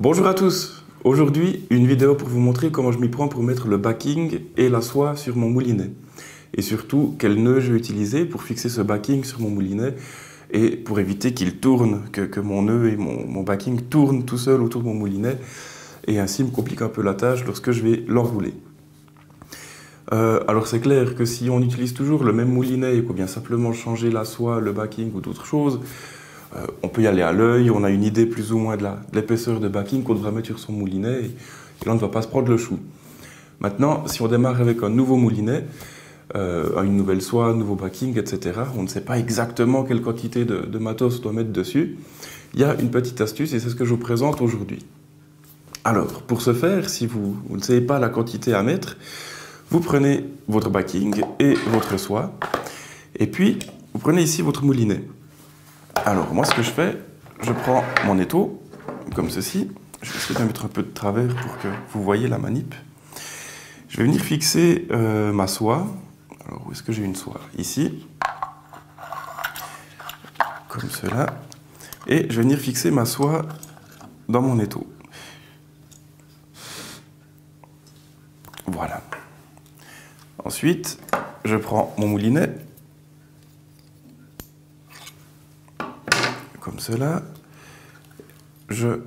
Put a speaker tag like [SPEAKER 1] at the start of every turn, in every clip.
[SPEAKER 1] Bonjour à tous. Aujourd'hui, une vidéo pour vous montrer comment je m'y prends pour mettre le backing et la soie sur mon moulinet. Et surtout, quel nœud je vais utiliser pour fixer ce backing sur mon moulinet et pour éviter qu'il tourne, que mon nœud et mon backing tournent tout seul autour de mon moulinet et ainsi me complique un peu la tâche lorsque je vais l'enrouler. Alors c'est clair que si on utilise toujours le même moulinet et qu'on vient simplement changer la soie, le backing ou d'autres choses, on peut y aller à l'œil, on a une idée plus ou moins de l'épaisseur de backing qu'on devra mettre sur son moulinet et là on ne va pas se prendre le chou. Maintenant, si on démarre avec un nouveau moulinet, une nouvelle soie, un nouveau backing, etc., on ne sait pas exactement quelle quantité de matos on doit mettre dessus. Il y a une petite astuce et c'est ce que je vous présente aujourd'hui. Alors, pour ce faire, si vous ne savez pas la quantité à mettre, vous prenez votre backing et votre soie, et puis vous prenez ici votre moulinet. Alors, moi, ce que je fais, je prends mon étau, comme ceci. Je vais essayer de mettre un peu de travers pour que vous voyez la manip. Je vais venir fixer ma soie. Alors, où est-ce que j'ai une soie? Ici. Comme cela. Et je vais venir fixer ma soie dans mon étau. Voilà. Ensuite, je prends mon moulinet. Comme cela. Je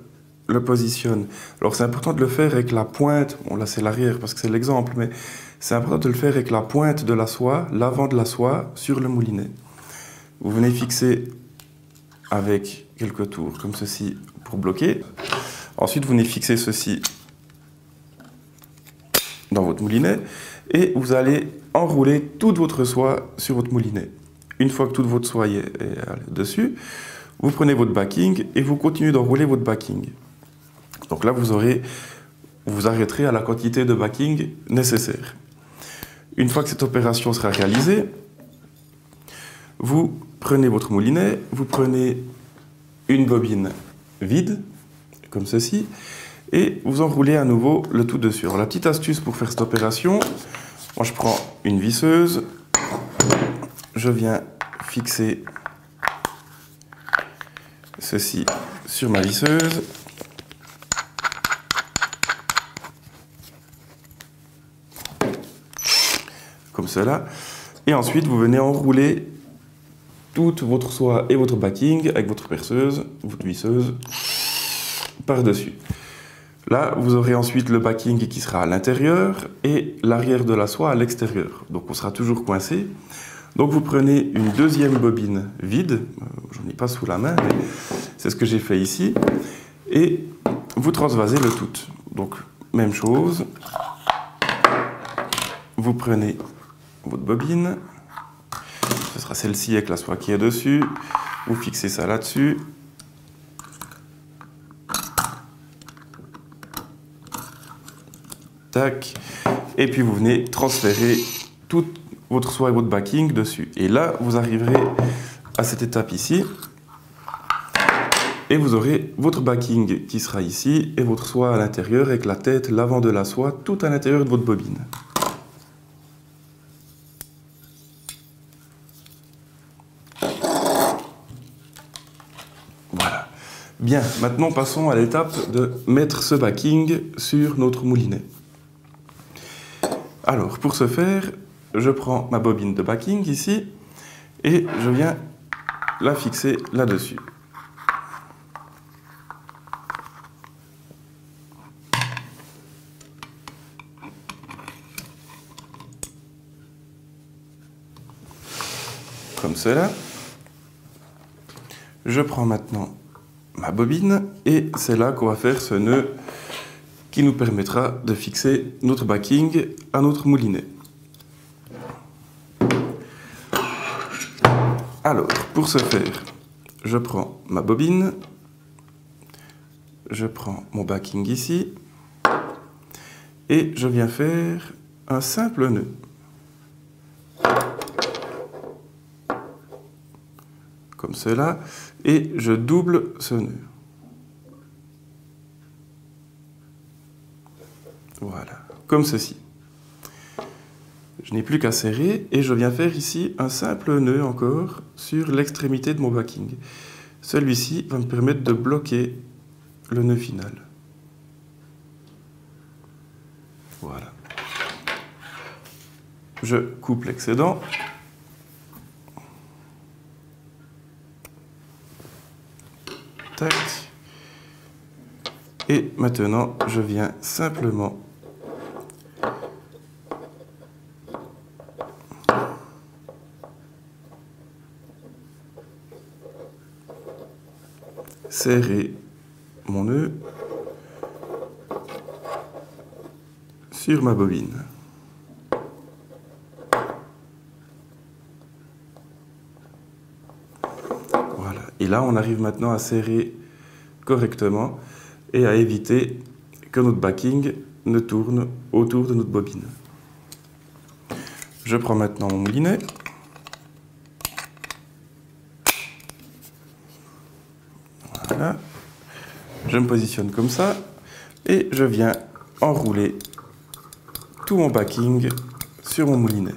[SPEAKER 1] le positionne. Alors c'est important de le faire avec la pointe, bon là c'est l'arrière parce que c'est l'exemple, mais c'est important de le faire avec la pointe de la soie, l'avant de la soie sur le moulinet. Vous venez fixer avec quelques tours comme ceci pour bloquer. Ensuite vous venez fixer ceci dans votre moulinet et vous allez enrouler toute votre soie sur votre moulinet. Une fois que toute votre soie est dessus, vous prenez votre backing et vous continuez d'enrouler votre backing. Donc là, vous arrêterez à la quantité de backing nécessaire. Une fois que cette opération sera réalisée, vous prenez votre moulinet, vous prenez une bobine vide, comme ceci, et vous enroulez à nouveau le tout dessus. Alors la petite astuce pour faire cette opération, moi je prends une visseuse, je viens fixer ceci sur ma visseuse. Comme cela. Et ensuite, vous venez enrouler toute votre soie et votre backing avec votre perceuse, votre visseuse, par-dessus. Là, vous aurez ensuite le backing qui sera à l'intérieur et l'arrière de la soie à l'extérieur. Donc, on sera toujours coincé. Donc, vous prenez une deuxième bobine vide. J'en ai pas sous la main, mais c'est ce que j'ai fait ici. Et vous transvasez le tout. Donc, même chose. Vous prenez votre bobine, ce sera celle-ci avec la soie qui est dessus, vous fixez ça là-dessus, tac, et puis vous venez transférer toute votre soie et votre backing dessus. Et là, vous arriverez à cette étape ici, et vous aurez votre backing qui sera ici, et votre soie à l'intérieur avec la tête, l'avant de la soie, tout à l'intérieur de votre bobine. Bien, maintenant passons à l'étape de mettre ce backing sur notre moulinet. Alors, pour ce faire, je prends ma bobine de backing ici et je viens la fixer là-dessus. Comme cela. Je prends maintenant ma bobine et c'est là qu'on va faire ce nœud qui nous permettra de fixer notre backing à notre moulinet. Alors, pour ce faire, je prends ma bobine, je prends mon backing ici et je viens faire un simple nœud. Comme cela, et je double ce nœud. Voilà, comme ceci. Je n'ai plus qu'à serrer et je viens faire ici un simple nœud encore sur l'extrémité de mon backing. Celui-ci va me permettre de bloquer le nœud final. Voilà. Je coupe l'excédent. Tac. Et maintenant, je viens simplement serrer mon nœud sur ma bobine. Voilà. Et là, on arrive maintenant à serrer correctement et à éviter que notre backing ne tourne autour de notre bobine. Je prends maintenant mon moulinet. Voilà. Je me positionne comme ça et je viens enrouler tout mon backing sur mon moulinet.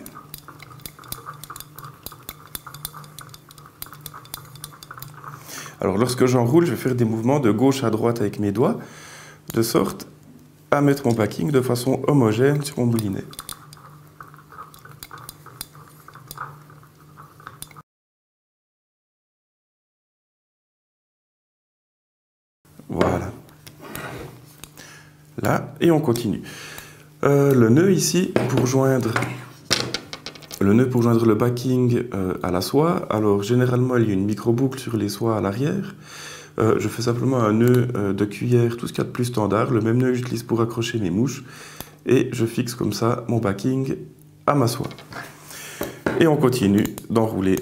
[SPEAKER 1] Alors lorsque j'enroule, je vais faire des mouvements de gauche à droite avec mes doigts, de sorte à mettre mon backing de façon homogène sur mon moulinet. Voilà. Là, et on continue. Le nœud ici, pour joindre le backing à la soie, alors généralement il y a une micro-boucle sur les soies à l'arrière. Je fais simplement un nœud de cuillère, tout ce qu'il y a de plus standard, le même nœud que j'utilise pour accrocher mes mouches, et je fixe comme ça mon backing à ma soie. Et on continue d'enrouler.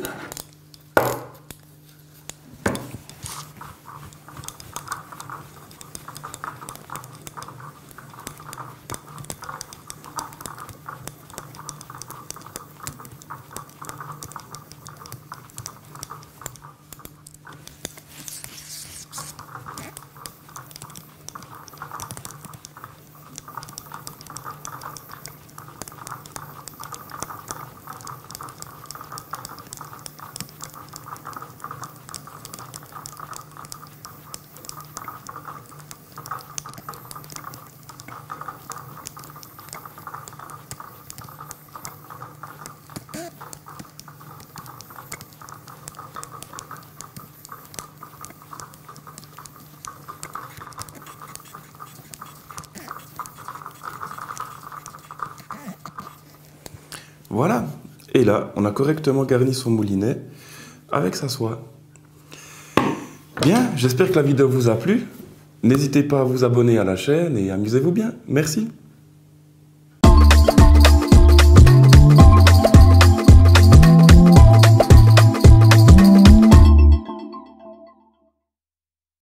[SPEAKER 1] Voilà, et là, on a correctement garni son moulinet avec sa soie. Bien, j'espère que la vidéo vous a plu. N'hésitez pas à vous abonner à la chaîne et amusez-vous bien. Merci.